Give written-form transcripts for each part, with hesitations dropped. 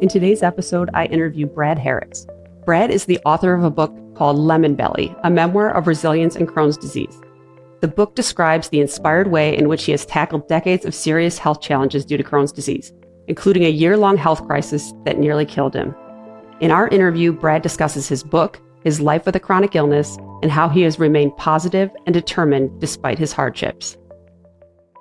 In today's episode, I interview Brad Harris. Brad is the author of a book called Lemon Belly, a memoir of resilience in Crohn's disease. The book describes the inspired way in which he has tackled decades of serious health challenges due to Crohn's disease, including a year-long health crisis that nearly killed him. In our interview, Brad discusses his book, his life with a chronic illness, and how he has remained positive and determined despite his hardships.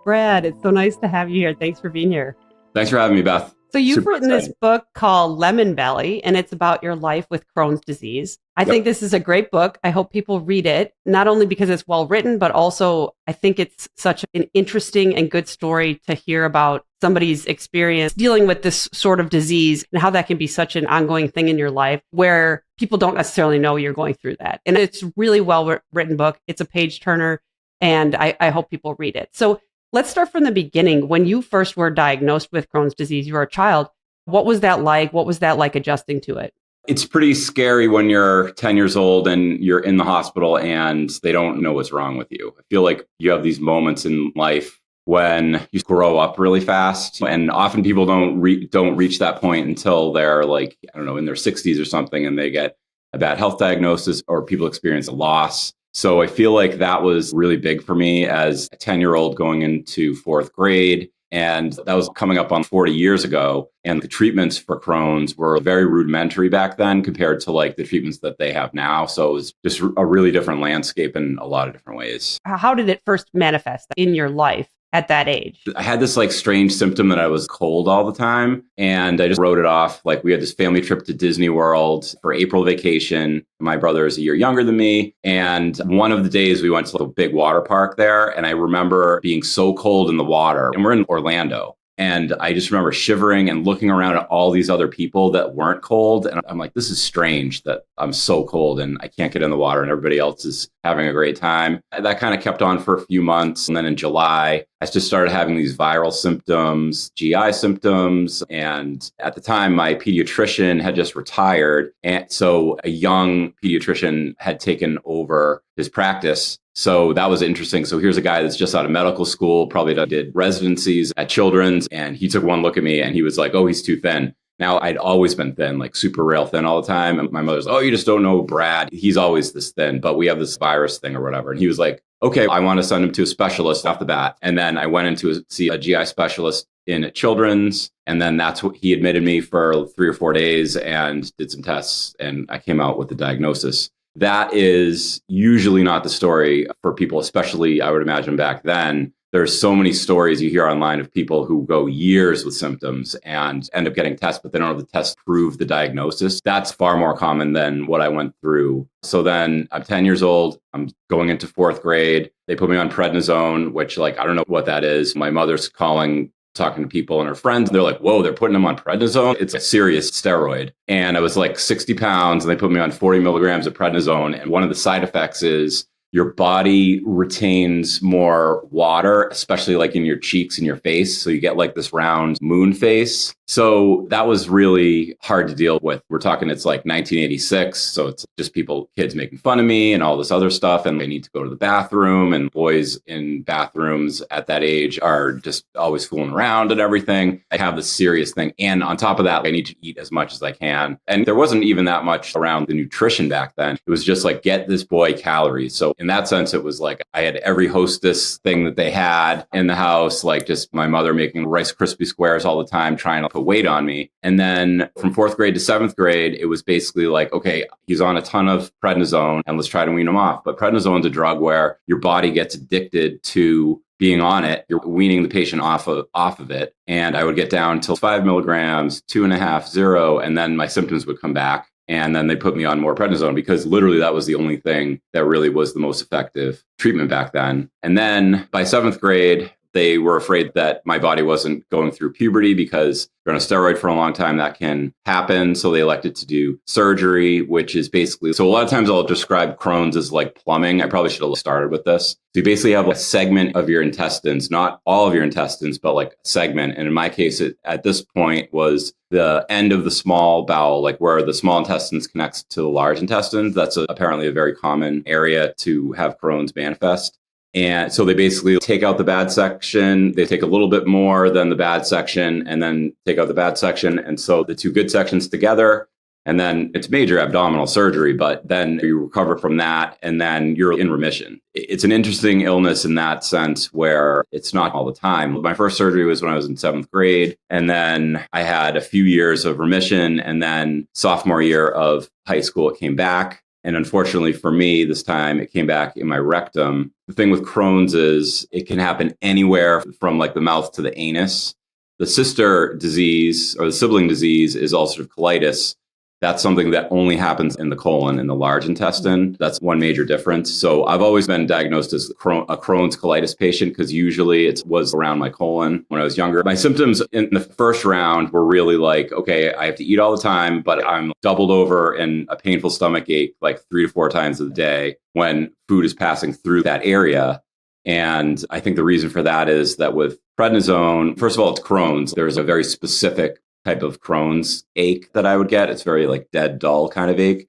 Brad, it's so nice to have you here. Thanks for being here. Thanks for having me, Beth. So you've Super written exciting. this book called Lemon Belly, and it's about your life with Crohn's disease. I think this is a great book. I hope people read it, not only because it's well written, but also I think it's such an interesting and good story to hear about somebody's experience dealing with this sort of disease and how that can be such an ongoing thing in your life where people don't necessarily know you're going through that. And it's a really well written book. It's a page turner, and I hope people read it. So let's start from the beginning. When you first were diagnosed with Crohn's disease, you were a child. What was that like? What was that like adjusting to it? It's pretty scary when you're 10 years old and you're in the hospital and they don't know what's wrong with you. I feel like you have these moments in life when you grow up really fast, and often people don't reach that point until they're like, I don't know, in their 60s or something, and they get a bad health diagnosis or people experience a loss. So I feel like that was really big for me as a 10-year-old going into fourth grade. And that was coming up on 40 years ago. And the treatments for Crohn's were very rudimentary back then compared to like the treatments that they have now. So it was just a really different landscape in a lot of different ways. How did it first manifest in your life at that age? I had this like strange symptom that I was cold all the time. And I just wrote it off. Like we had this family trip to Disney World for April vacation. My brother is a year younger than me. And one of the days we went to a big water park there. And I remember being so cold in the water. And we're in Orlando. And I just remember shivering and looking around at all these other people that weren't cold. And I'm like, this is strange that I'm so cold and I can't get in the water and everybody else is having a great time. That kind of kept on for a few months. And then in July, I just started having these viral symptoms, GI symptoms. And at the time, my pediatrician had just retired. And so a young pediatrician had taken over his practice. So that was interesting. So here's a guy that's just out of medical school, probably did residencies at Children's. And he took one look at me and he was like, oh, he's too thin. Now, I'd always been thin, like super rail thin all the time. And my mother's, oh, you just don't know Brad. He's always this thin, but we have this virus thing or whatever. And he was like, okay, I want to send him to a specialist off the bat. And then I went in to see a GI specialist in Children's. And then that's what he admitted me for 3 or 4 days and did some tests. And I came out with the diagnosis. That is usually not the story for people, especially I would imagine back then. There's so many stories you hear online of people who go years with symptoms and end up getting tests, but they don't have the test prove the diagnosis. That's far more common than what I went through. So then I'm 10 years old. I'm going into fourth grade. They put me on prednisone, which like, I don't know what that is. My mother's talking to people and her friends, and they're like, whoa, they're putting him on prednisone. It's a serious steroid. And I was like 60 pounds and they put me on 40 milligrams of prednisone. And one of the side effects is your body retains more water, especially like in your cheeks and your face. So you get like this round moon face. So that was really hard to deal with. We're talking, it's like 1986. So it's just kids making fun of me and all this other stuff. And they need to go to the bathroom, and boys in bathrooms at that age are just always fooling around and everything. I have this serious thing. And on top of that, I need to eat as much as I can. And there wasn't even that much around the nutrition back then. It was just like, get this boy calories. So in that sense, it was like I had every Hostess thing that they had in the house, like just my mother making Rice Krispie squares all the time, trying to put weight on me. And then from fourth grade to seventh grade, it was basically like, okay, he's on a ton of prednisone and let's try to wean him off. But prednisone's a drug where your body gets addicted to being on it. You're weaning the patient off of it. And I would get down to 5 milligrams, 2.5, 0, and then my symptoms would come back. And then they put me on more prednisone because literally that was the only thing that really was the most effective treatment back then. And then by seventh grade, they were afraid that my body wasn't going through puberty because you're on a steroid for a long time. That can happen. So they elected to do surgery, which is basically, so a lot of times I'll describe Crohn's as like plumbing. I probably should have started with this. So you basically have a segment of your intestines, not all of your intestines, but like a segment. And in my case, it at this point was the end of the small bowel, like where the small intestines connects to the large intestines. That's apparently a very common area to have Crohn's manifest. And so they basically take out the bad section. They take a little bit more than the bad section and then take out the bad section. And so the two good sections together, and then it's major abdominal surgery, but then you recover from that and then you're in remission. It's an interesting illness in that sense where it's not all the time. My first surgery was when I was in 7th grade. And then I had a few years of remission. And then sophomore year of high school, it came back. And unfortunately for me, this time it came back in my rectum. The thing with Crohn's is it can happen anywhere from like the mouth to the anus. The sister disease or the sibling disease is ulcerative colitis. That's something that only happens in the colon, in the large intestine. That's one major difference. So I've always been diagnosed as a Crohn's colitis patient because usually it was around my colon when I was younger. My symptoms in the first round were really like, okay, I have to eat all the time, but I'm doubled over in a painful stomach ache like 3 to 4 times a day when food is passing through that area. And I think the reason for that is that with prednisone, first of all, it's Crohn's. There's a very specific type of Crohn's ache that I would get. It's very like dead, dull kind of ache.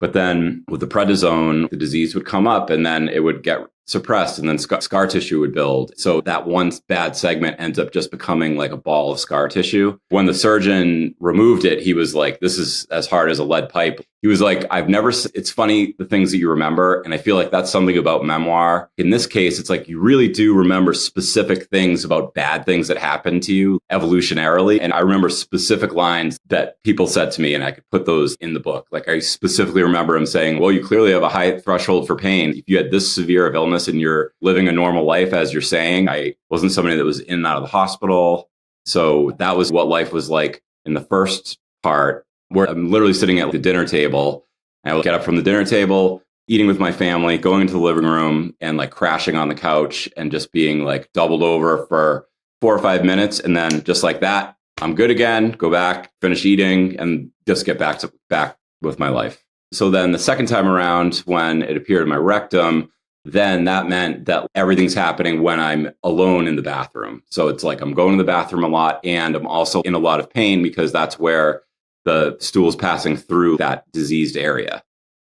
But then with the prednisone, the disease would come up and then it would get suppressed and then scar tissue would build. So that one bad segment ends up just becoming like a ball of scar tissue. When the surgeon removed it, he was like, this is as hard as a lead pipe. He was like, it's funny the things that you remember. And I feel like that's something about Memoir. In this case, it's like you really do remember specific things about bad things that happened to you evolutionarily. And I remember specific lines that people said to me, and I could put those in the book. Like I specifically remember him saying, well, you clearly have a high threshold for pain. If you had this severe of illness and you're living a normal life, as you're saying, I wasn't somebody that was in and out of the hospital. So that was what life was like in the first part, where I'm literally sitting at the dinner table. I will get up from the dinner table, eating with my family, going into the living room and like crashing on the couch and just being like doubled over for 4 or 5 minutes. And then just like that, I'm good again, go back, finish eating and just get back with my life. So then the second time around, when it appeared in my rectum, then that meant that everything's happening when I'm alone in the bathroom. So it's like I'm going to the bathroom a lot and I'm also in a lot of pain because that's where the stool's passing through that diseased area.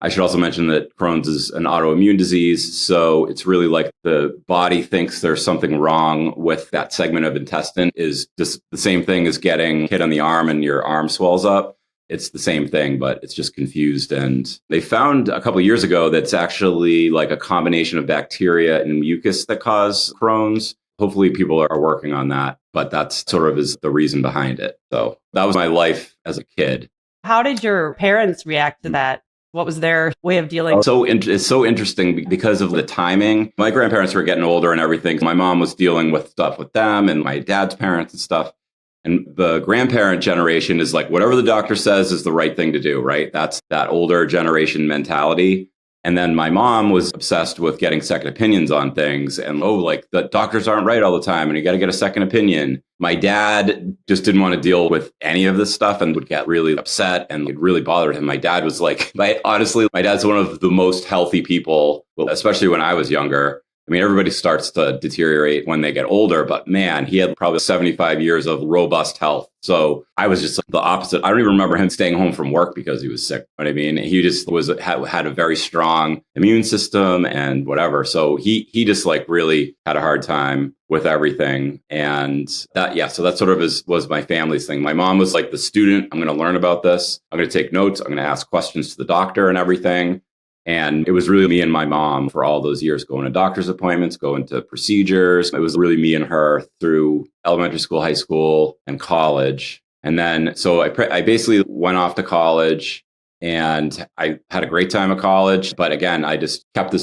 I should also mention that Crohn's is an autoimmune disease. So it's really like the body thinks there's something wrong with that segment of intestine. Is just the same thing as getting hit on the arm and your arm swells up. It's the same thing, but it's just confused. And they found a couple of years ago that's actually like a combination of bacteria and mucus that cause Crohn's. Hopefully people are working on that, but that's sort of is the reason behind it. So that was my life as a kid. How did your parents react to that? What was their way of dealing? It's so interesting because of the timing. My grandparents were getting older and everything. My mom was dealing with stuff with them and my dad's parents and stuff. And the grandparent generation is like, whatever the doctor says is the right thing to do, right? That's that older generation mentality. And then my mom was obsessed with getting second opinions on things and, like the doctors aren't right all the time and you got to get a second opinion. My dad just didn't want to deal with any of this stuff and would get really upset and it really bothered him. My dad was like, honestly, my dad's one of the most healthy people, especially when I was younger. I mean, everybody starts to deteriorate when they get older, but man, he had probably 75 years of robust health. So I was just the opposite. I don't even remember him staying home from work because he was sick. You know what I mean? He just had a very strong immune system and whatever. So he just like really had a hard time with everything. And so that sort of was my family's thing. My mom was like the student. I'm going to learn about this. I'm going to take notes. I'm going to ask questions to the doctor and everything. And it was really me and my mom for all those years, going to doctor's appointments, going to procedures. It was really me and her through elementary school, high school, and college. And then, so I basically went off to college and I had a great time at college. But again, I just kept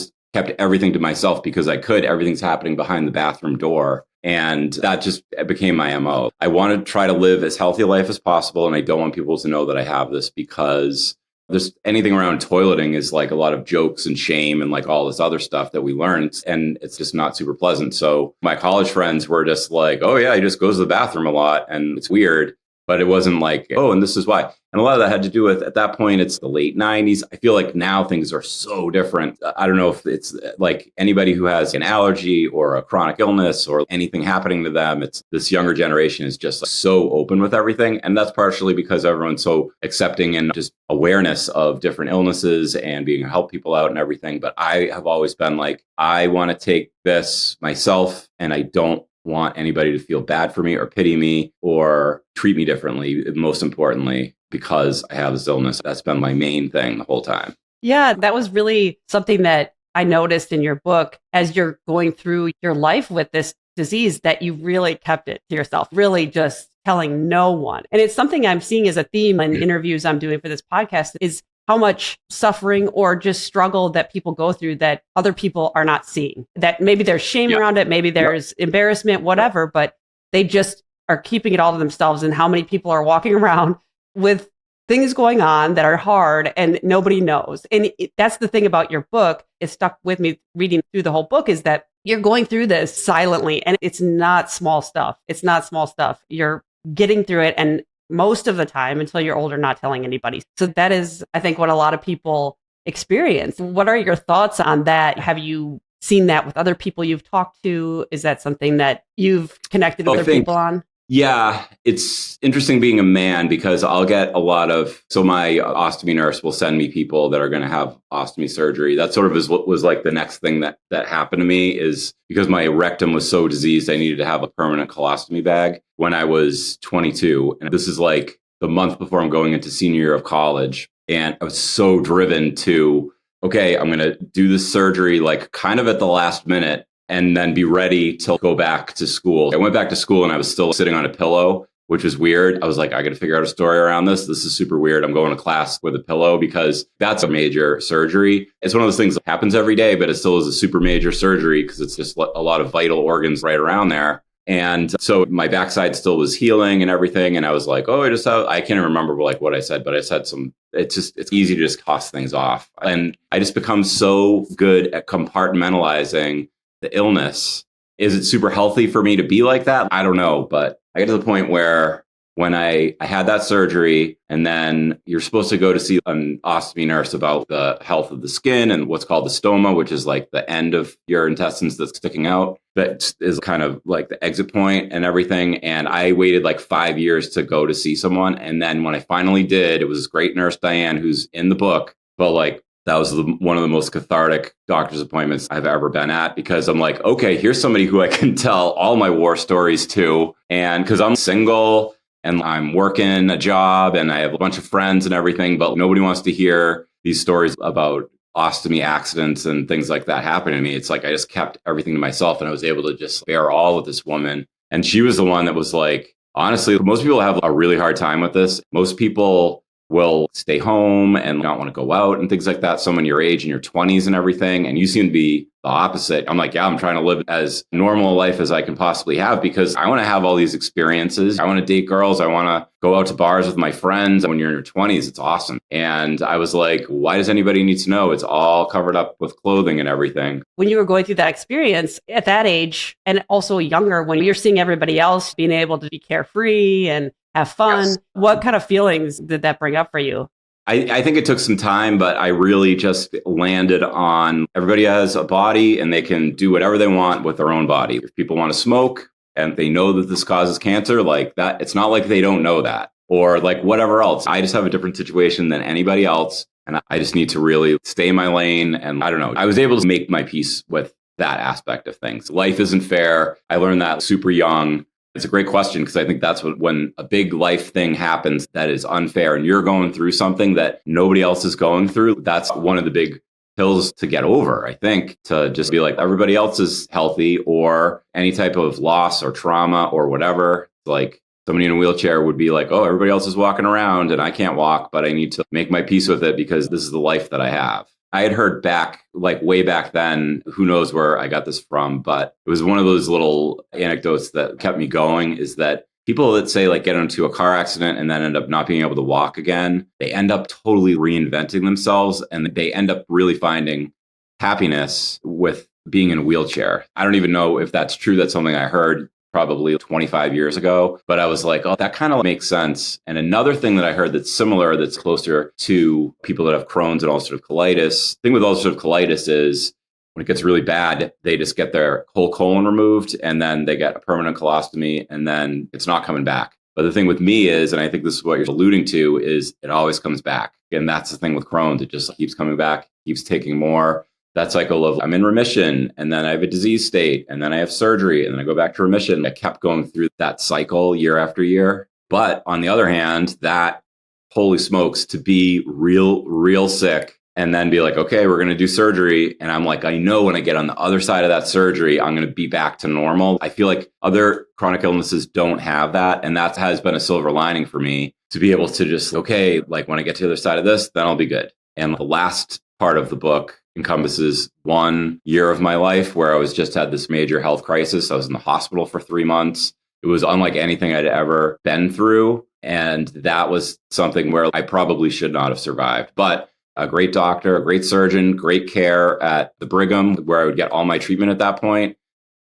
everything to myself because I could. Everything's happening behind the bathroom door. And that just became my MO. I want to try to live as healthy a life as possible. And I don't want people to know that I have this because there's anything around toileting is like a lot of jokes and shame and like all this other stuff that we learned. And it's just not super pleasant. So my college friends were just like, oh yeah, he just goes to the bathroom a lot and it's weird. but it wasn't like, oh, and this is why. And a lot of that had to do with, at that point, it's the late 90s. I feel like now things are so different. I don't know if it's like anybody who has an allergy or a chronic illness or anything happening to them. It's this younger generation is just so open with everything. And that's partially because everyone's so accepting and just awareness of different illnesses and being able to help people out and everything. But I have always been like, I want to take this myself, and I don't want anybody to feel bad for me or pity me or treat me differently, most importantly, because I have this illness. That's been my main thing the whole time. Yeah, that was really something that I noticed in your book as you're going through your life with this disease, that you really kept it to yourself, really just telling no one. And it's something I'm seeing as a theme in interviews I'm doing for this podcast, is how much suffering or just struggle that people go through that other people are not seeing. That maybe there's shame around it, maybe there's embarrassment, whatever, but they just are keeping it all to themselves. And how many people are walking around with things going on that are hard and nobody knows. And that's the thing about your book. It stuck with me reading through the whole book, is that you're going through this silently, and it's not small stuff. It's not small stuff. You're getting through it. And most of the time, until you're older, not telling anybody. So that is, I think, what a lot of people experience. What are your thoughts on that? Have you seen that with other people you've talked to? Is that something that you've connected with other people on? Yeah, it's interesting being a man, because I'll get a lot of, so my ostomy nurse will send me people that are going to have ostomy surgery. That sort of is what was like the next thing that happened to me, is because my rectum was so diseased, I needed to have a permanent colostomy bag when I was 22. And this is like the month before I'm going into senior year of college. And I was so driven to, okay, I'm going to do this surgery like kind of at the last minute, and then be ready to go back to school. I went back to school and I was still sitting on a pillow, which was weird. I was like, I got to figure out a story around this. This is super weird. I'm going to class with a pillow, because that's a major surgery. It's one of those things that happens every day, but it still is a super major surgery, because it's just a lot of vital organs right around there. And so my backside still was healing and everything. And I was like, oh, I can't remember like what I said, but I said it's easy to just toss things off. And I just become so good at compartmentalizing the illness. Is it super healthy for me to be like that? I don't know. But I get to the point where when I had that surgery, and then you're supposed to go to see an ostomy nurse about the health of the skin and what's called the stoma, which is like the end of your intestines that's sticking out. That is kind of like the exit point and everything. And I waited like 5 years to go to see someone. And then when I finally did, it was this great nurse, Diane, who's in the book, but like, that was one of the most cathartic doctor's appointments I've ever been at, because I'm like, okay, here's somebody who I can tell all my war stories to. And because I'm single and I'm working a job and I have a bunch of friends and everything, but nobody wants to hear these stories about ostomy accidents and things like that happening to me. It's like I just kept everything to myself, and I was able to just bear all with this woman. And she was the one that was like, honestly, most people have a really hard time with this. Most people will stay home and not want to go out and things like that. Someone your age in your 20s and everything. And you seem to be the opposite. I'm like, yeah, I'm trying to live as normal a life as I can possibly have, because I want to have all these experiences. I want to date girls. I want to go out to bars with my friends. When you're in your 20s, it's awesome. And I was like, why does anybody need to know? It's all covered up with clothing and everything. When you were going through that experience at that age, and also younger, when you're seeing everybody else being able to be carefree and have fun, yes, what kind of feelings did that bring up for you? I think it took some time, but I really just landed on everybody has a body and they can do whatever they want with their own body. If people want to smoke and they know that this causes cancer, like that, it's not like they don't know that, or like whatever else. I just have a different situation than anybody else. And I just need to really stay in my lane. And I don't know, I was able to make my peace with that aspect of things. Life isn't fair. I learned that super young. It's a great question, because I think that's when a big life thing happens that is unfair and you're going through something that nobody else is going through. That's one of the big hills to get over, I think, to just be like, everybody else is healthy, or any type of loss or trauma or whatever. Like somebody in a wheelchair would be like, oh, everybody else is walking around and I can't walk, but I need to make my peace with it because this is the life that I have. I had heard back, like way back then, who knows where I got this from, but it was one of those little anecdotes that kept me going, is that people that say like get into a car accident and then end up not being able to walk again, they end up totally reinventing themselves, and they end up really finding happiness with being in a wheelchair. I don't even know if that's true. That's something I heard. probably 25 years ago. But I was like, oh, that kind of makes sense. And another thing that I heard that's similar, that's closer to people that have Crohn's and ulcerative colitis. The thing with ulcerative colitis is when it gets really bad, they just get their whole colon removed and then they get a permanent colostomy and then it's not coming back. But the thing with me is, and I think this is what you're alluding to, is it always comes back. And that's the thing with Crohn's. It just keeps coming back, keeps taking more. That cycle of I'm in remission and then I have a disease state and then I have surgery and then I go back to remission. I kept going through that cycle year after year. But on the other hand, that holy smokes, to be real sick and then be like, okay, we're going to do surgery. And I'm like, I know when I get on the other side of that surgery, I'm going to be back to normal. I feel like other chronic illnesses don't have that. And that has been a silver lining for me to be able to just, okay, like when I get to the other side of this, then I'll be good. And the last part of the book encompasses 1 year of my life where I was just had this major health crisis. I was in the hospital for 3 months. It was unlike anything I'd ever been through. And that was something where I probably should not have survived. But a great doctor, a great surgeon, great care at the Brigham, where I would get all my treatment at that point.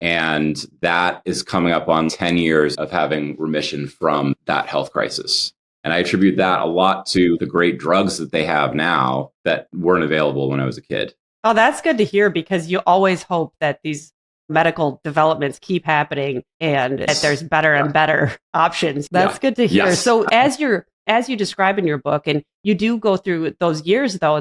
And that is coming up on 10 years of having remission from that health crisis. And I attribute that a lot to the great drugs that they have now that weren't available when I was a kid. Oh, that's good to hear, because you always hope that these medical developments keep happening and that there's better and better options. That's good to hear. Yes. So as you describe in your book, and you do go through those years though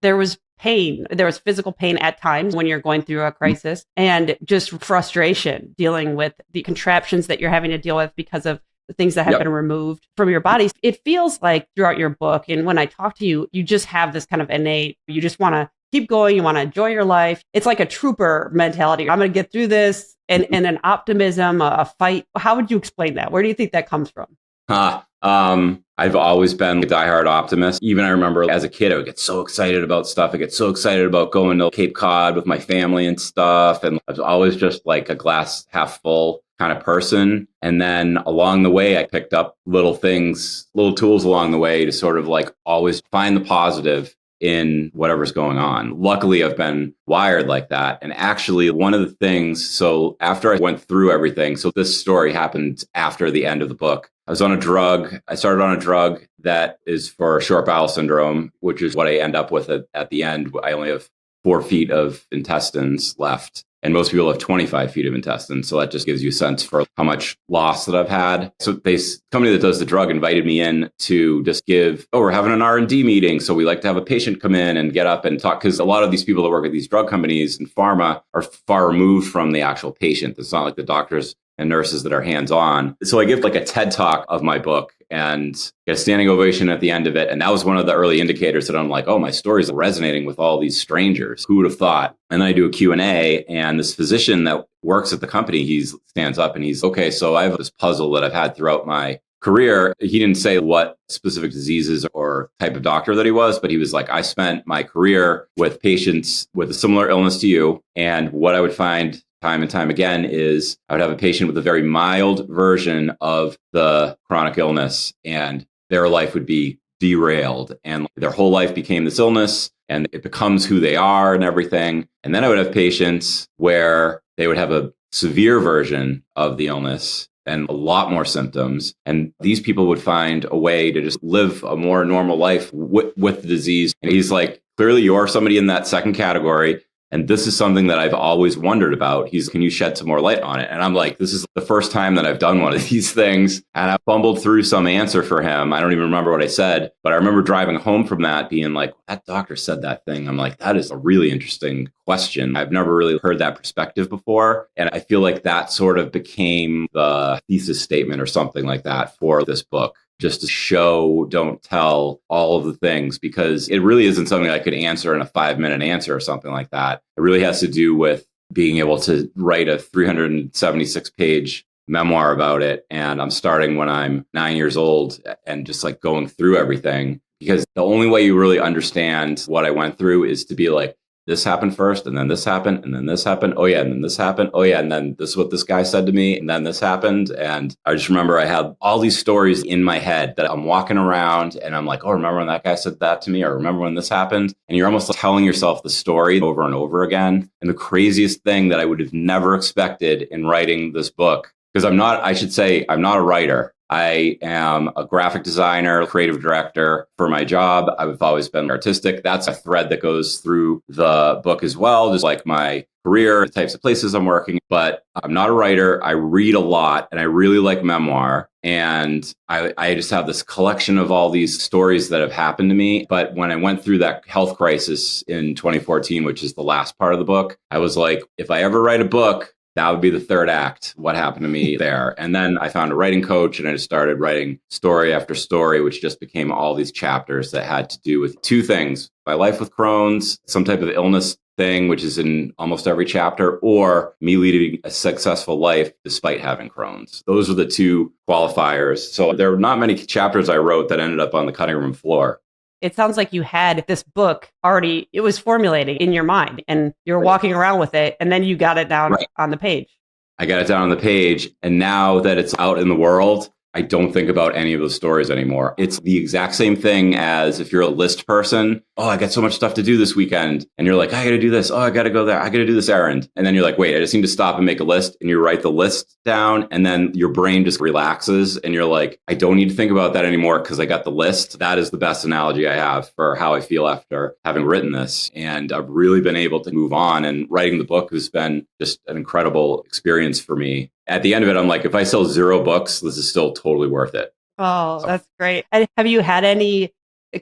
there was pain, there was physical pain at times when you're going through a crisis, and just frustration dealing with the contraptions that you're having to deal with because of the things that have been removed from your body. It feels like throughout your book, and when I talk to you, you just have this kind of innate, you just want to keep going, you want to enjoy your life. It's like a trooper mentality. I'm going to get through this, and an optimism, a fight. How would you explain that? Where do you think that comes from? I've always been a diehard optimist. Even I remember as a kid, I would get so excited about stuff. I get so excited about going to Cape Cod with my family and stuff. And I was always just like a glass half full kind of person. And then along the way, I picked up little things, little tools along the way to sort of like always find the positive in whatever's going on. Luckily, I've been wired like that. And actually, one of the things, so after I went through everything, so this story happened after the end of the book. I was on a drug. I started on a drug that is for short bowel syndrome, which is what I end up with at the end. I only have 4 feet of intestines left. And most people have 25 feet of intestines. So that just gives you a sense for how much loss that I've had. So this company that does the drug invited me in to just we're having an R&D meeting. So we like to have a patient come in and get up and talk, because a lot of these people that work at these drug companies and pharma are far removed from the actual patient. It's not like the doctors and nurses that are hands-on. So I give like a TED talk of my book and get a standing ovation at the end of it. And that was one of the early indicators that I'm like, oh, my story is resonating with all these strangers. Who would have thought? And then I do a Q&A, and this physician that works at the company, he stands up and he's, okay, so I have this puzzle that I've had throughout my career. He didn't say what specific diseases or type of doctor that he was, but he was like, I spent my career with patients with a similar illness to you. And what I would find time and time again is I would have a patient with a very mild version of the chronic illness, and their life would be derailed, and their whole life became this illness, and it becomes who they are and everything. And then I would have patients where they would have a severe version of the illness and a lot more symptoms. And these people would find a way to just live a more normal life with the disease. And he's like, clearly you're somebody in that second category. And this is something that I've always wondered about. Can you shed some more light on it? And I'm like, this is the first time that I've done one of these things. And I fumbled through some answer for him. I don't even remember what I said, but I remember driving home from that being like, that doctor said that thing. I'm like, that is a really interesting question. I've never really heard that perspective before. And I feel like that sort of became the thesis statement or something like that for this book. Just to show, don't tell all of the things, because it really isn't something I could answer in a 5-minute answer or something like that. It really has to do with being able to write a 376-page memoir about it. And I'm starting when I'm 9 years old and just like going through everything, because the only way you really understand what I went through is to be like, this happened first, and then this happened, and then this happened. Oh yeah, and then this happened. Oh yeah, and then this is what this guy said to me, and then this happened. And I just remember I had all these stories in my head that I'm walking around and I'm like, oh, remember when that guy said that to me? Or remember when this happened? And you're almost telling yourself the story over and over again. And the craziest thing that I would have never expected in writing this book, because I should say, I'm not a writer. I am a graphic designer, creative director for my job. I've always been artistic. That's a thread that goes through the book as well, just like my career, the types of places I'm working. But I'm not a writer. I read a lot and I really like memoir. And I just have this collection of all these stories that have happened to me. But when I went through that health crisis in 2014, which is the last part of the book, I was like, if I ever write a book, that would be the third act, what happened to me there. And then I found a writing coach and I just started writing story after story, which just became all these chapters that had to do with two things: my life with Crohn's, some type of illness thing, which is in almost every chapter, or me leading a successful life despite having Crohn's. Those are the two qualifiers. So there are not many chapters I wrote that ended up on the cutting room floor. It sounds like you had this book already, it was formulating in your mind and you're walking around with it and then you got it down on the page. I got it down on the page. And now that it's out in the world, I don't think about any of those stories anymore. It's the exact same thing as if you're a list person. Oh, I got so much stuff to do this weekend. And you're like, I got to do this. Oh, I got to go there. I got to do this errand. And then you're like, wait, I just need to stop and make a list. And you write the list down and then your brain just relaxes. And you're like, I don't need to think about that anymore because I got the list. That is the best analogy I have for how I feel after having written this. And I've really been able to move on. And writing the book has been just an incredible experience for me. At the end of it, I'm like, if I sell 0 books, this is still totally worth it. Oh, that's great. And have you had any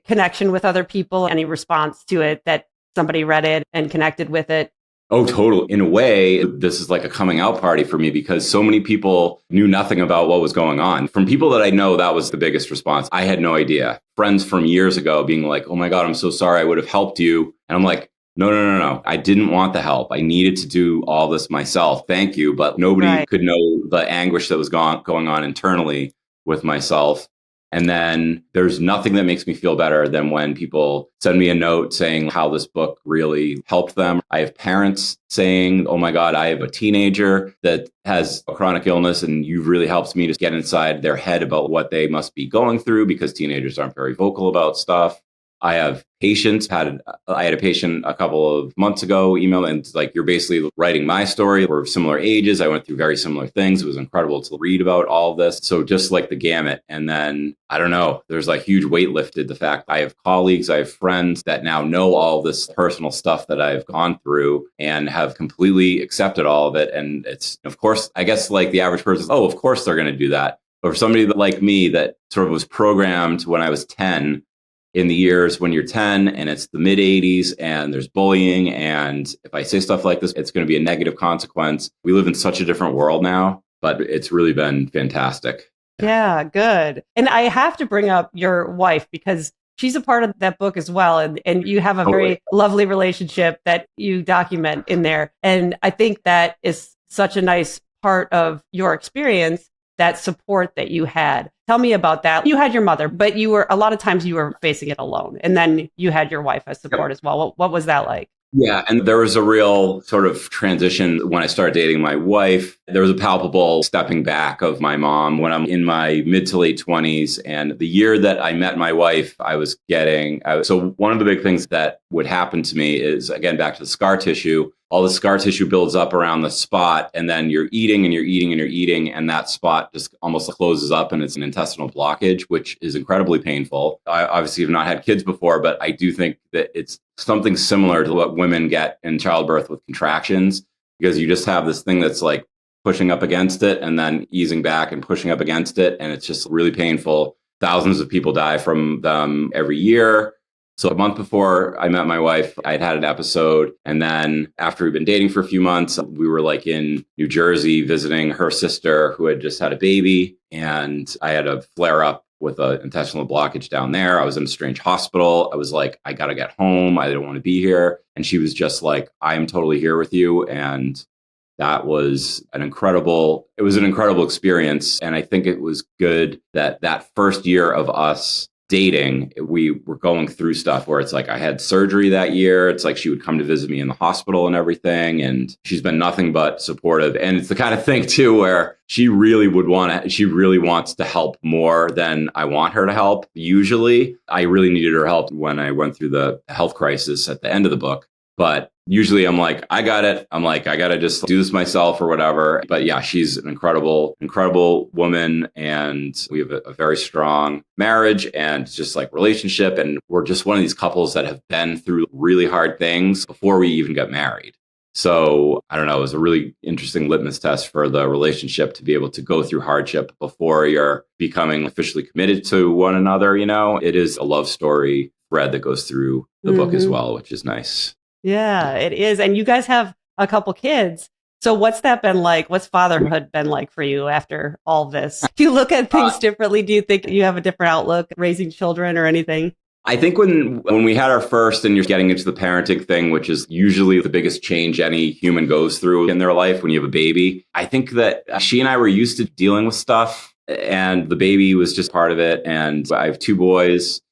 connection with other people, any response to it that somebody read it and connected with it? Oh, totally. In a way, this is like a coming out party for me because so many people knew nothing about what was going on. From people that I know, that was the biggest response. I had no idea. Friends from years ago being like, oh my God, I'm so sorry. I would have helped you. And I'm like, no. I didn't want the help. I needed to do all this myself. Thank you. But nobody could know the anguish that was going on internally with myself. And then there's nothing that makes me feel better than when people send me a note saying how this book really helped them. I have parents saying, oh my God, I have a teenager that has a chronic illness and you've really helped me to get inside their head about what they must be going through because teenagers aren't very vocal about stuff. I have patients. I had a patient a couple of months ago email and it's like, you're basically writing my story. We're similar ages. I went through very similar things. It was incredible to read about all of this. So just like the gamut. And then, I don't know, there's like huge weight lifted. The fact I have colleagues, I have friends that now know all this personal stuff that I've gone through and have completely accepted all of it. And it's, of course, I guess like the average person, oh, of course they're going to do that. But for somebody like me that sort of was programmed when I was 10, in the years when you're 10 and it's the mid 80s and there's bullying. And if I say stuff like this, it's going to be a negative consequence. We live in such a different world now, but it's really been fantastic. Yeah, good. And I have to bring up your wife because she's a part of that book as well. And you have a very lovely relationship that you document in there. And I think that is such a nice part of your experience, that support that you had. Tell me about that. You had your mother, but a lot of times you were facing it alone. And then you had your wife as support as well. What was that like? Yeah. And there was a real sort of transition when I started dating my wife. There was a palpable stepping back of my mom when I'm in my mid to late 20s. And the year that I met my wife, so one of the big things that would happen to me is, again, back to the scar tissue. All the scar tissue builds up around the spot, and then you're eating and you're eating and you're eating, and that spot just almost closes up and it's an intestinal blockage, which is incredibly painful. I obviously have not had kids before, but I do think that it's something similar to what women get in childbirth with contractions, because you just have this thing that's like pushing up against it and then easing back and pushing up against it, and it's just really painful. Thousands of people die from them every year. So a month before I met my wife, I'd had an episode. And then after we'd been dating for a few months, we were like in New Jersey visiting her sister who had just had a baby. And I had a flare up with an intestinal blockage down there. I was in a strange hospital. I was like, I got to get home. I don't want to be here. And she was just like, I am totally here with you. And that was an incredible experience. And I think it was good that first year of us dating, we were going through stuff where it's like I had surgery that year. It's like she would come to visit me in the hospital and everything. And she's been nothing but supportive. And it's the kind of thing too, where she really wants to help more than I want her to help. Usually I really needed her help when I went through the health crisis at the end of the book. But usually I'm like, I got it. I'm like, I got to just do this myself or whatever. But yeah, she's an incredible woman. And we have a very strong marriage and just like relationship. And we're just one of these couples that have been through really hard things before we even got married. So I don't know, it was a really interesting litmus test for the relationship to be able to go through hardship before you're becoming officially committed to one another. It is a love story thread that goes through the book as well, which is nice. Yeah, it is. And you guys have a couple kids. So what's that been like? What's fatherhood been like for you after all this? Do you look at things differently? Do you think you have a different outlook raising children or anything? I think when we had our first and you're getting into the parenting thing, which is usually the biggest change any human goes through in their life when you have a baby, I think that she and I were used to dealing with stuff and the baby was just part of it. And I have 2 boys.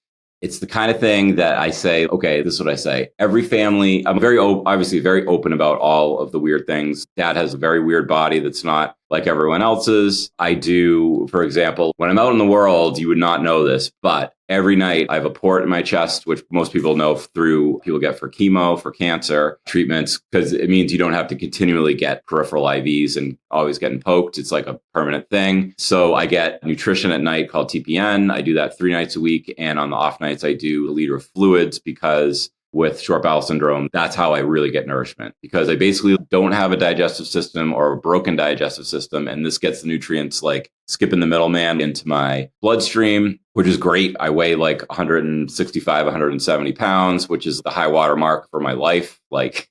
It's the kind of thing that I say, okay, this is what I say. Every family, I'm obviously very open about all of the weird things. Dad has a very weird body that's not like everyone else's. I do, for example, when I'm out in the world, you would not know this, but every night I have a port in my chest, which most people know through people get for chemo, for cancer treatments, because it means you don't have to continually get peripheral IVs and always getting poked. It's like a permanent thing. So I get nutrition at night called TPN. I do that 3 nights a week. And on the off nights, I do a liter of fluids because with short bowel syndrome, that's how I really get nourishment because I basically don't have a digestive system or a broken digestive system. And this gets the nutrients like skipping the middleman into my bloodstream, which is great. I weigh like 165, 170 pounds, which is the high water mark for my life. Like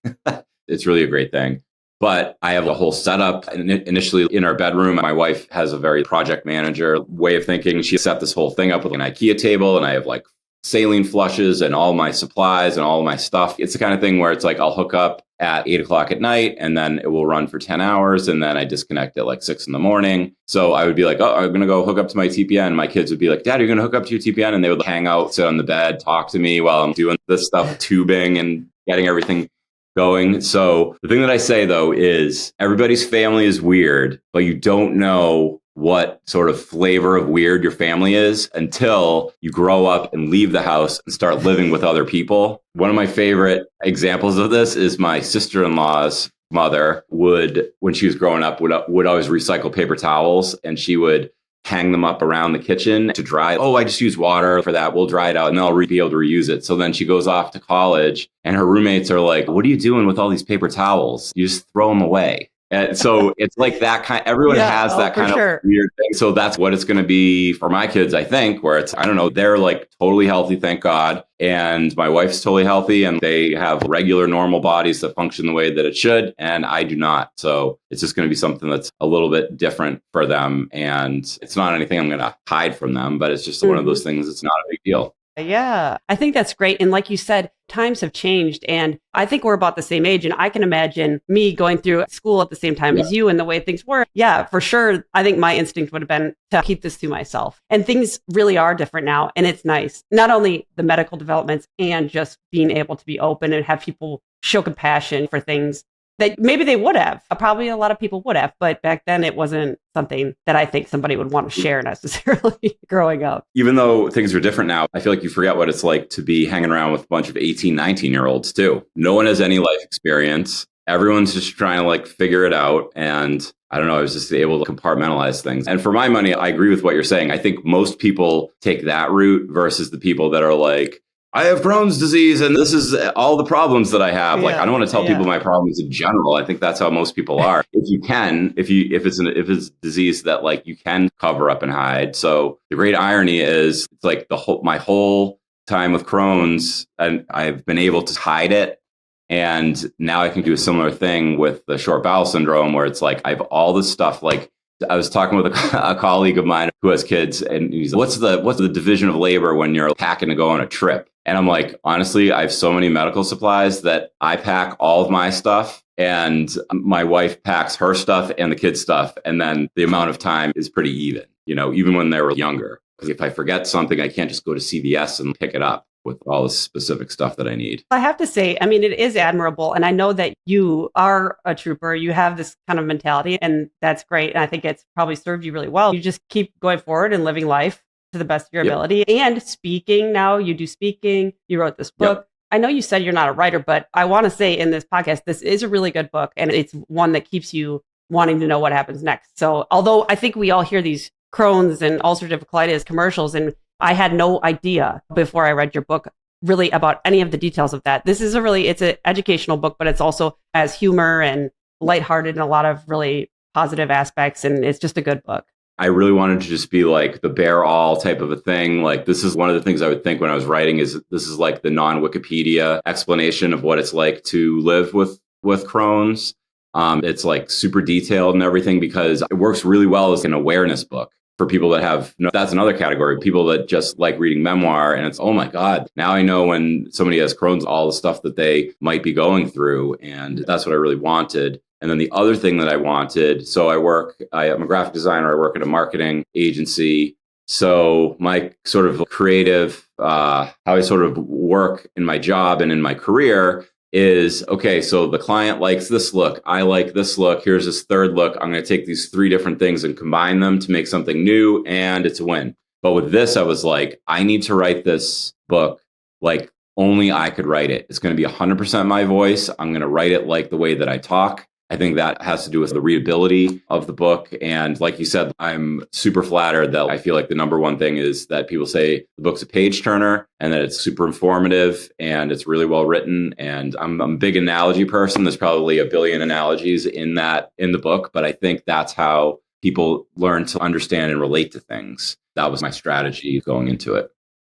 it's really a great thing. But I have a whole setup. Initially in our bedroom, my wife has a very project manager way of thinking. She set this whole thing up with an IKEA table and I have like saline flushes and all my supplies and all my stuff. It's the kind of thing where it's like I'll hook up at 8:00 at night and then it will run for 10 hours and then I disconnect at like 6 a.m. So I would be like, oh, I'm going to go hook up to my TPN. My kids would be like, Dad, you're going to hook up to your TPN? And they would hang out, sit on the bed, talk to me while I'm doing this stuff, tubing and getting everything going. So the thing that I say though is everybody's family is weird, but you don't know what sort of flavor of weird your family is until you grow up and leave the house and start living with other people. One of my favorite examples of this is my sister-in-law's mother would, when she was growing up, would always recycle paper towels and she would hang them up around the kitchen to dry. Oh, I just use water for that. We'll dry it out and then I'll be able to reuse it. So then she goes off to college and her roommates are like, what are you doing with all these paper towels? You just throw them away. And so it's like that kind, everyone has that kind of weird thing. So that's what it's going to be for my kids, I think, where it's, I don't know, they're like totally healthy, thank God. And my wife's totally healthy and they have regular, normal bodies that function the way that it should. And I do not. So it's just going to be something that's a little bit different for them. And it's not anything I'm going to hide from them, but it's just one of those things. It's not a big deal. Yeah, I think that's great. And like you said, times have changed. And I think we're about the same age. And I can imagine me going through school at the same time as you and the way things were. Yeah, for sure. I think my instinct would have been to keep this to myself. And things really are different now. And it's nice. Not only the medical developments and just being able to be open and have people show compassion for things that maybe they would have. Probably a lot of people would have, but back then it wasn't something that I think somebody would want to share necessarily growing up. Even though things are different now, I feel like you forget what it's like to be hanging around with a bunch of 18, 19-year-olds too. No one has any life experience. Everyone's just trying to like figure it out. And I don't know, I was just able to compartmentalize things. And for my money, I agree with what you're saying. I think most people take that route versus the people that are like, I have Crohn's disease and this is all the problems that I have. Like, I don't want to tell people my problems in general. I think that's how most people are. If you can, if it's a disease that like you can cover up and hide. So the great irony is it's like my whole time with Crohn's and I've been able to hide it. And now I can do a similar thing with the short bowel syndrome where it's like I have all this stuff. Like I was talking with a colleague of mine who has kids and he's like, what's the division of labor when you're packing to go on a trip? And I'm like, honestly, I have so many medical supplies that I pack all of my stuff and my wife packs her stuff and the kids' stuff. And then the amount of time is pretty even, even when they were younger. Because if I forget something, I can't just go to CVS and pick it up with all the specific stuff that I need. I have to say, I mean, it is admirable. And I know that you are a trooper. You have this kind of mentality, and that's great. And I think it's probably served you really well. You just keep going forward and living life to the best of your ability. And speaking now, you do speaking. You wrote this book. I know you said you're not a writer, but I want to say in this podcast, this is a really good book. And it's one that keeps you wanting to know what happens next. So although I think we all hear these Crohn's and ulcerative colitis commercials, and I had no idea before I read your book really about any of the details of that. This is it's an educational book, but it's also has humor and lighthearted and a lot of really positive aspects. And it's just a good book. I really wanted to just be like the bear all type of a thing. Like, this is one of the things I would think when I was writing is this is like the non-Wikipedia explanation of what it's like to live with Crohn's. It's like super detailed and everything because it works really well as an awareness book for people that have, that's another category, people that just like reading memoir. And it's, oh my God, now I know when somebody has Crohn's, all the stuff that they might be going through. And that's what I really wanted. And then the other thing that I wanted, so I'm a graphic designer. I work at a marketing agency. So my sort of creative, how I sort of work in my job and in my career is, okay, so the client likes this look. I like this look. Here's this third look. I'm going to take these three different things and combine them to make something new, and it's a win. But with this, I was like, I need to write this book like only I could write it. It's going to be 100% my voice. I'm going to write it like the way that I talk. I think that has to do with the readability of the book. And like you said, I'm super flattered that I feel like the number one thing is that people say the book's a page turner and that it's super informative and it's really well written. And I'm a big analogy person. There's probably a billion analogies in the book, but I think that's how people learn to understand and relate to things. That was my strategy going into it.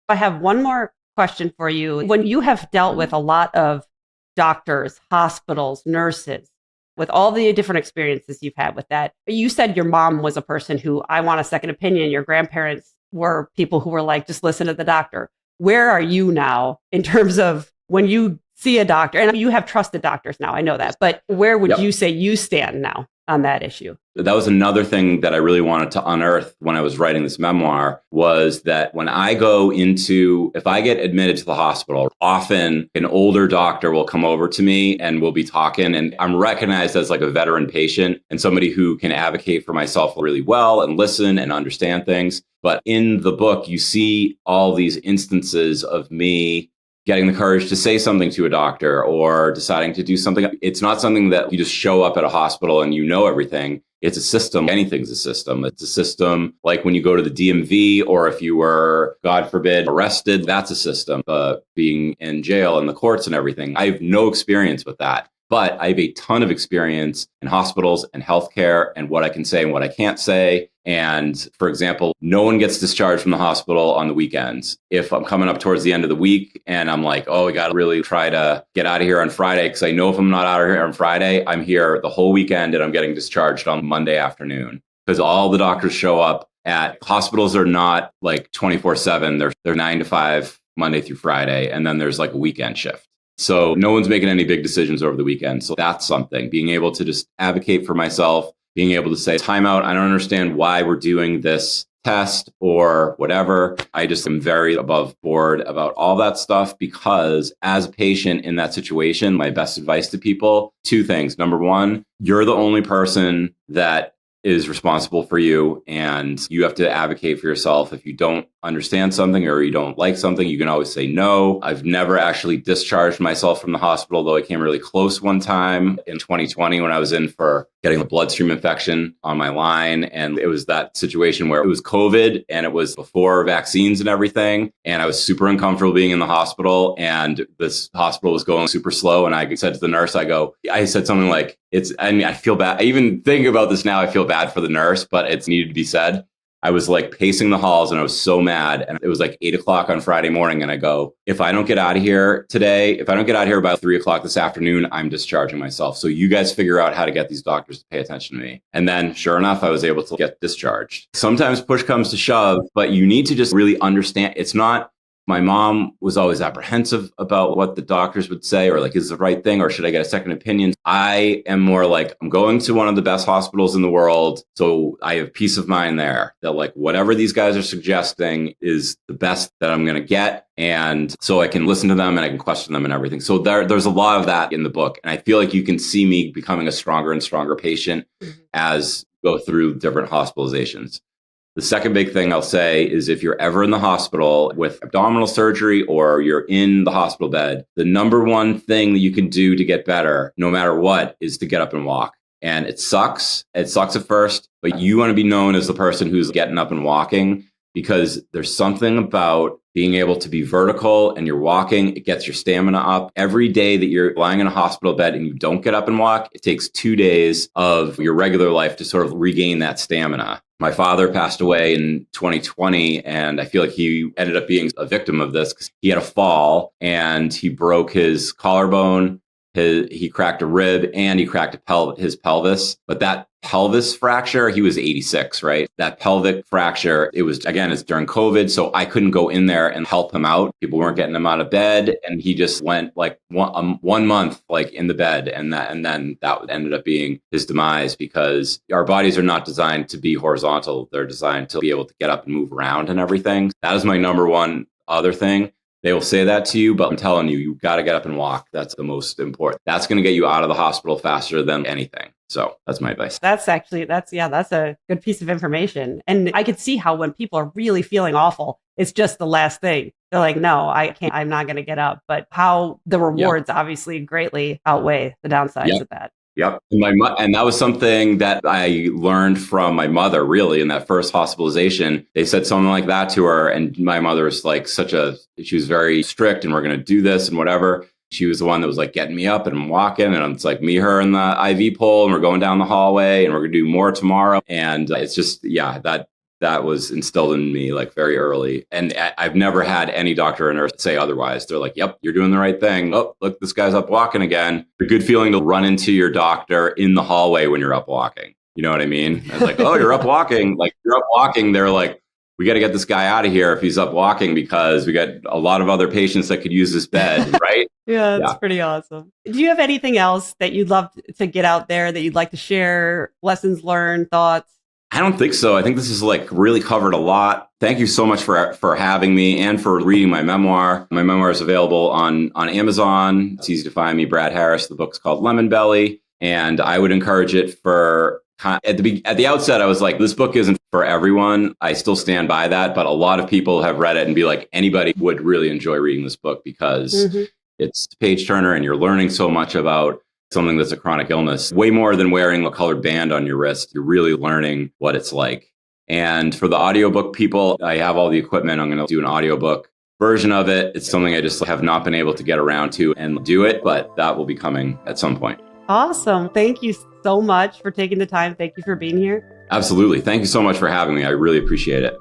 I have one more question for you. When you have dealt with a lot of doctors, hospitals, nurses, with all the different experiences you've had with that, you said your mom was a person who, I want a second opinion. Your grandparents were people who were like, just listen to the doctor. Where are you now in terms of when you see a doctor? And you have trusted doctors now, I know that. But where would you say you stand now on that issue? That was another thing that I really wanted to unearth when I was writing this memoir, was that when I if I get admitted to the hospital, often an older doctor will come over to me and we'll be talking, and I'm recognized as like a veteran patient and somebody who can advocate for myself really well and listen and understand things. But in the book, you see all these instances of me getting the courage to say something to a doctor or deciding to do something. It's not something that you just show up at a hospital and you know everything. It's a system. Anything's a system. It's a system like when you go to the DMV, or if you were, God forbid, arrested, that's a system. Being in jail and the courts and everything. I have no experience with that. But I have a ton of experience in hospitals and healthcare and what I can say and what I can't say. And for example, no one gets discharged from the hospital on the weekends. If I'm coming up towards the end of the week and I'm like, oh, we got to really try to get out of here on Friday, because I know if I'm not out of here on Friday, I'm here the whole weekend and I'm getting discharged on Monday afternoon. Because all the doctors show up at hospitals are not like 24/7. They're 9 to 5 Monday through Friday. And then there's like a weekend shift. So no one's making any big decisions over the weekend. So that's something, being able to just advocate for myself, being able to say, time out, I don't understand why we're doing this test or whatever. I just am very above board about all that stuff, because as a patient in that situation, my best advice to people, two things. Number one, you're the only person that is responsible for you, and you have to advocate for yourself. If you don't understand something or you don't like something, you can always say no. I've never actually discharged myself from the hospital, though I came really close one time in 2020 when I was in for getting a bloodstream infection on my line. And it was that situation where it was COVID and it was before vaccines and everything. And I was super uncomfortable being in the hospital, and this hospital was going super slow. And I said to the nurse, I said something like, I feel bad. I even think about this now. I feel bad for the nurse, but it's needed to be said. I was like pacing the halls and I was so mad. And it was like 8:00 on Friday morning. And I go, if I don't get out of here today, if I don't get out of here by 3:00 this afternoon, I'm discharging myself. So you guys figure out how to get these doctors to pay attention to me. And then sure enough, I was able to get discharged. Sometimes push comes to shove, but you need to just really understand. It's not My mom was always apprehensive about what the doctors would say, or like, is it the right thing, or should I get a second opinion? I am more like, I'm going to one of the best hospitals in the world, so I have peace of mind there that like whatever these guys are suggesting is the best that I'm going to get. And so I can listen to them and I can question them and everything. So there's a lot of that in the book. And I feel like you can see me becoming a stronger and stronger patient as go through different hospitalizations. The second big thing I'll say is if you're ever in the hospital with abdominal surgery or you're in the hospital bed, the number one thing that you can do to get better, no matter what, is to get up and walk. And it sucks. It sucks at first, but you want to be known as the person who's getting up and walking, because there's something about being able to be vertical and you're walking, it gets your stamina up. Every day that you're lying in a hospital bed and you don't get up and walk, it takes 2 days of your regular life to sort of regain that stamina. My father passed away in 2020, and I feel like he ended up being a victim of this because he had a fall and he broke his collarbone. He cracked a rib and he cracked his pelvis. But that pelvis fracture, he was 86, right? That pelvic fracture, it's during COVID. So I couldn't go in there and help him out. People weren't getting him out of bed. And he just went like 1 month, like in the bed. And then that ended up being his demise, because our bodies are not designed to be horizontal. They're designed to be able to get up and move around and everything. That is my number one other thing. They will say that to you, but I'm telling you, you got to get up and walk. That's the most important. That's going to get you out of the hospital faster than anything. So that's my advice. That's a good piece of information. And I could see how when people are really feeling awful, it's just the last thing. They're like, no, I can't, I'm not going to get up. But how the rewards obviously greatly outweigh the downsides of that. Yep. And that was something that I learned from my mother, really, in that first hospitalization. They said something like that to her. And my mother was like she was very strict, and we're going to do this and whatever. She was the one that was like getting me up and I'm walking, and it's like me, her, and the IV pole, and we're going down the hallway, and we're going to do more tomorrow. And it's just, that was instilled in me like very early. And I've never had any doctor or nurse say otherwise. They're like, yep, you're doing the right thing. Oh, look, this guy's up walking again. A good feeling to run into your doctor in the hallway when you're up walking. You know what I mean? It's like, oh, you're up walking. Like, you're up walking. They're like, we got to get this guy out of here if he's up walking, because we got a lot of other patients that could use this bed, right? Yeah, that's pretty awesome. Do you have anything else that you'd love to get out there that you'd like to share? Lessons learned, thoughts? I don't think so. I think this is like really covered a lot. Thank you so much for having me and for reading my memoir. My memoir is available on Amazon. It's easy to find me, Brad Harris. The book's called Lemon Belly. And I would encourage it at the outset, I was like, this book isn't for everyone. I still stand by that. But a lot of people have read it and be like, anybody would really enjoy reading this book, because it's a page turner and you're learning so much about something that's a chronic illness, way more than wearing a colored band on your wrist. You're really learning what it's like. And for the audiobook people, I have all the equipment. I'm going to do an audiobook version of it. It's something I just have not been able to get around to and do it, but that will be coming at some point. Awesome. Thank you so much for taking the time. Thank you for being here. Absolutely. Thank you so much for having me. I really appreciate it.